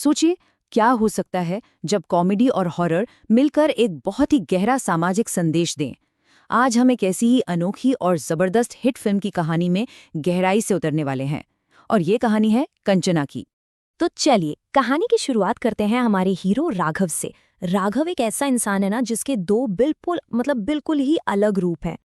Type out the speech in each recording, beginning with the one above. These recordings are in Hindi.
सोचिए, क्या हो सकता है जब कॉमेडी और हॉरर मिलकर एक बहुत ही गहरा सामाजिक संदेश दें। आज हम एक ऐसी ही अनोखी और जबरदस्त हिट फिल्म की कहानी में गहराई से उतरने वाले हैं, और ये कहानी है कंचना की। तो चलिए कहानी की शुरुआत करते हैं हमारे हीरो राघव से। राघव एक ऐसा इंसान है ना जिसके दो बिल्कुल ही अलग रूप हैं।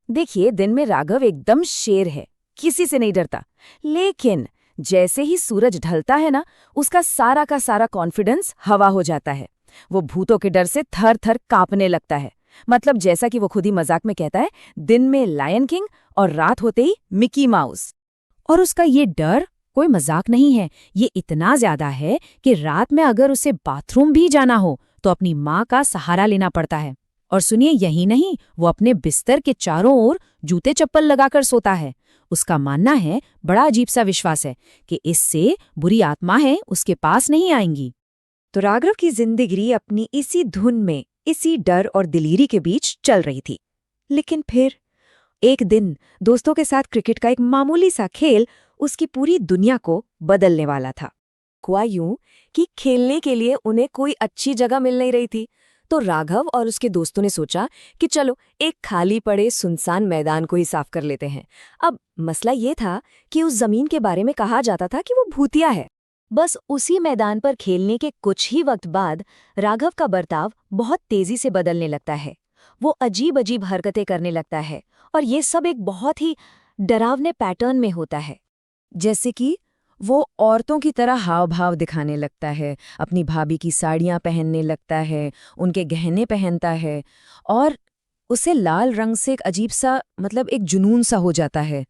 देखिए, दिन में राघव एकदम शेर है, किसी से नहीं डरता। लेकिन जैसे ही सूरज ढलता है ना, उसका सारा का सारा कॉन्फिडेंस हवा हो जाता है। वो भूतों के डर से थर थर कांपने लगता है। मतलब जैसा कि वो खुद ही मजाक में कहता है, दिन में लायन किंग और रात होते ही मिकी माउस। और उसका ये डर कोई मजाक नहीं है, ये इतना ज्यादा है कि रात में अगर उसे बाथरूम भी जाना हो तो अपनी माँ का सहारा लेना पड़ता है। और सुनिए, यही नहीं, वो अपने बिस्तर के चारों ओर जूते चप्पल लगाकर सोता है। उसका मानना है, बड़ा अजीब सा विश्वास है, कि इससे बुरी आत्मा है उसके पास नहीं आएंगी। तो राघव की जिंदगी अपनी इसी धुन में, इसी डर और दिलीरी के बीच चल रही थी। लेकिन फिर एक दिन दोस्तों के साथ क्रिकेट का एक मामूली सा खेल उसकी पूरी दुनिया को बदलने वाला था। हुआ यूं कि खेलने के लिए उन्हें कोई अच्छी जगह मिल नहीं रही थी। तो राघव और उसके दोस्तों ने सोचा कि चलो एक खाली पड़े सुनसान मैदान को ही साफ कर लेते हैं। अब मसला ये था कि उस जमीन के बारे में कहा जाता था कि वो भूतिया है। बस उसी मैदान पर खेलने के कुछ ही वक्त बाद राघव का बर्ताव बहुत तेजी से बदलने लगता है। वो अजीब अजीब हरकतें करने लगता है, और ये सब एक बहुत ही डरावने पैटर्न में होता है। जैसे कि वो औरतों की तरह हाव भाव दिखाने लगता है, अपनी भाभी की साड़ियाँ पहनने लगता है, उनके गहने पहनता है, और उसे लाल रंग से एक अजीब सा एक जुनून सा हो जाता है।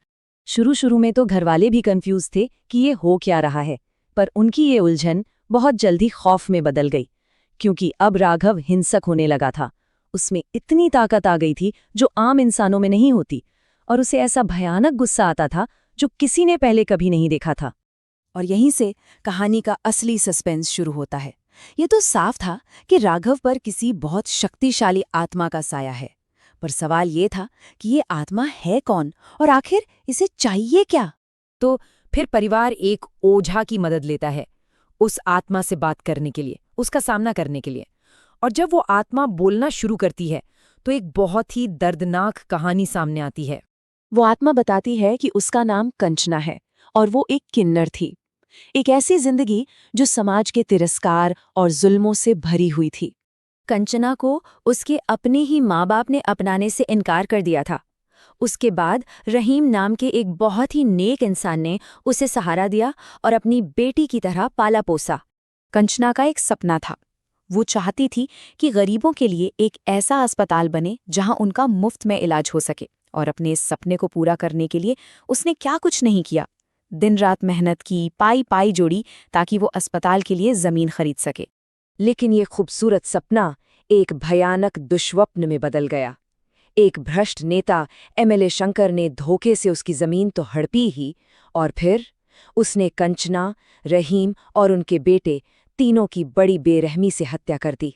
शुरू में तो घरवाले भी कंफ्यूज थे कि ये हो क्या रहा है, पर उनकी ये उलझन बहुत जल्दी खौफ में बदल गई, क्योंकि अब राघव हिंसक होने लगा था। उसमें इतनी ताकत आ गई थी जो आम इंसानों में नहीं होती, और उसे ऐसा भयानक गुस्सा आता था जो किसी ने पहले कभी नहीं देखा था। और यहीं से कहानी का असली सस्पेंस शुरू होता है। ये तो साफ था कि राघव पर किसी बहुत शक्तिशाली आत्मा का साया है, पर सवाल ये था कि ये आत्मा है कौन और आखिर इसे चाहिए क्या। तो फिर परिवार एक ओझा की मदद लेता है उस आत्मा से बात करने के लिए, उसका सामना करने के लिए। और जब वो आत्मा बोलना शुरू करती है तो एक बहुत ही दर्दनाक कहानी सामने आती है। वो आत्मा बताती है कि उसका नाम कंचना है और वो एक किन्नर थी, एक ऐसी जिंदगी जो समाज के तिरस्कार और जुल्मों से भरी हुई थी। कंचना को उसके अपने ही माँ बाप ने अपनाने से इनकार कर दिया था। उसके बाद रहीम नाम के एक बहुत ही नेक इंसान ने उसे सहारा दिया और अपनी बेटी की तरह पाला पोसा। कंचना का एक सपना था। वो चाहती थी कि गरीबों के लिए एक ऐसा अस्पताल बने जहां उनका मुफ्त में इलाज हो सके, और अपने इस सपने को पूरा करने के लिए उसने क्या कुछ नहीं किया। दिन रात मेहनत की, पाई पाई जोड़ी, ताकि वो अस्पताल के लिए जमीन खरीद सके। लेकिन ये खूबसूरत सपना एक भयानक दुष्स्वप्न में बदल गया। एक भ्रष्ट नेता एमएलए शंकर ने धोखे से उसकी जमीन तो हड़पी ही, और फिर उसने कंचना, रहीम और उनके बेटे तीनों की बड़ी बेरहमी से हत्या कर दी।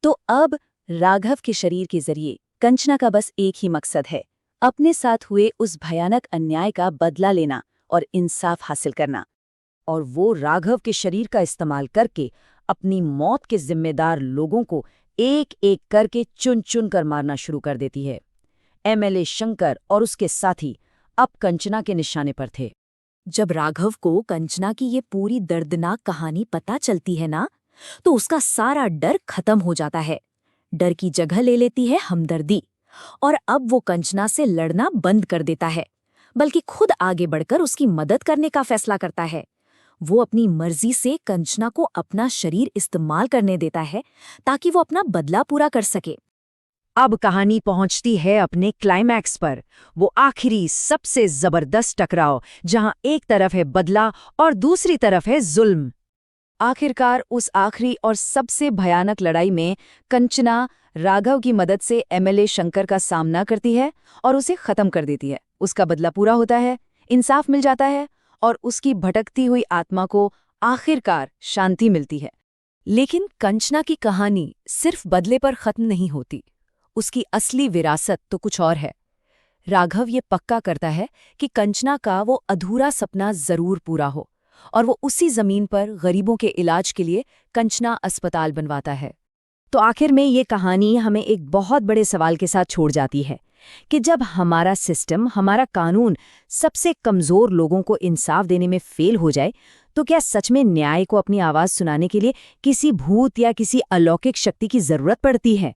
तो अब राघव के शरीर के जरिए कंचना का बस एक ही मकसद है, अपने साथ हुए उस भयानक अन्याय का बदला लेना और इंसाफ हासिल करना। और वो राघव के शरीर का इस्तेमाल करके अपनी मौत के जिम्मेदार लोगों को एक एक करके चुन चुन कर मारना शुरू कर देती है। एमएलए शंकर और उसके साथी अब कंचना के निशाने पर थे। जब राघव को कंचना की ये पूरी दर्दनाक कहानी पता चलती है ना, तो उसका सारा डर खत्म हो जाता है। डर की जगह ले लेती है हमदर्दी, और अब वो कंचना से लड़ना बंद कर देता है, बल्कि खुद आगे बढ़कर उसकी मदद करने का फैसला करता है। वो अपनी मर्जी से कंचना को अपना शरीर इस्तेमाल करने देता है ताकि वो अपना बदला पूरा कर सके। अब कहानी पहुंचती है अपने क्लाइमैक्स पर, वो आखिरी सबसे जबरदस्त टकराव, जहां एक तरफ है बदला और दूसरी तरफ है जुल्म। आखिरकार उस आखिरी और सबसे भयानक लड़ाई में कंचना राघव की मदद से एमएलए शंकर का सामना करती है और उसे खत्म कर देती है। उसका बदला पूरा होता है, इंसाफ मिल जाता है, और उसकी भटकती हुई आत्मा को आखिरकार शांति मिलती है। लेकिन कंचना की कहानी सिर्फ बदले पर खत्म नहीं होती। उसकी असली विरासत तो कुछ और है। राघव ये पक्का करता है कि कंचना का वो अधूरा सपना जरूर पूरा हो, और वो उसी जमीन पर गरीबों के इलाज के लिए कंचना अस्पताल बनवाता है। तो आखिर में ये कहानी हमें एक बहुत बड़े सवाल के साथ छोड़ जाती है कि जब हमारा सिस्टम, हमारा कानून सबसे कमज़ोर लोगों को इंसाफ देने में फेल हो जाए, तो क्या सच में न्याय को अपनी आवाज़ सुनाने के लिए किसी भूत या किसी अलौकिक शक्ति की ज़रूरत पड़ती है?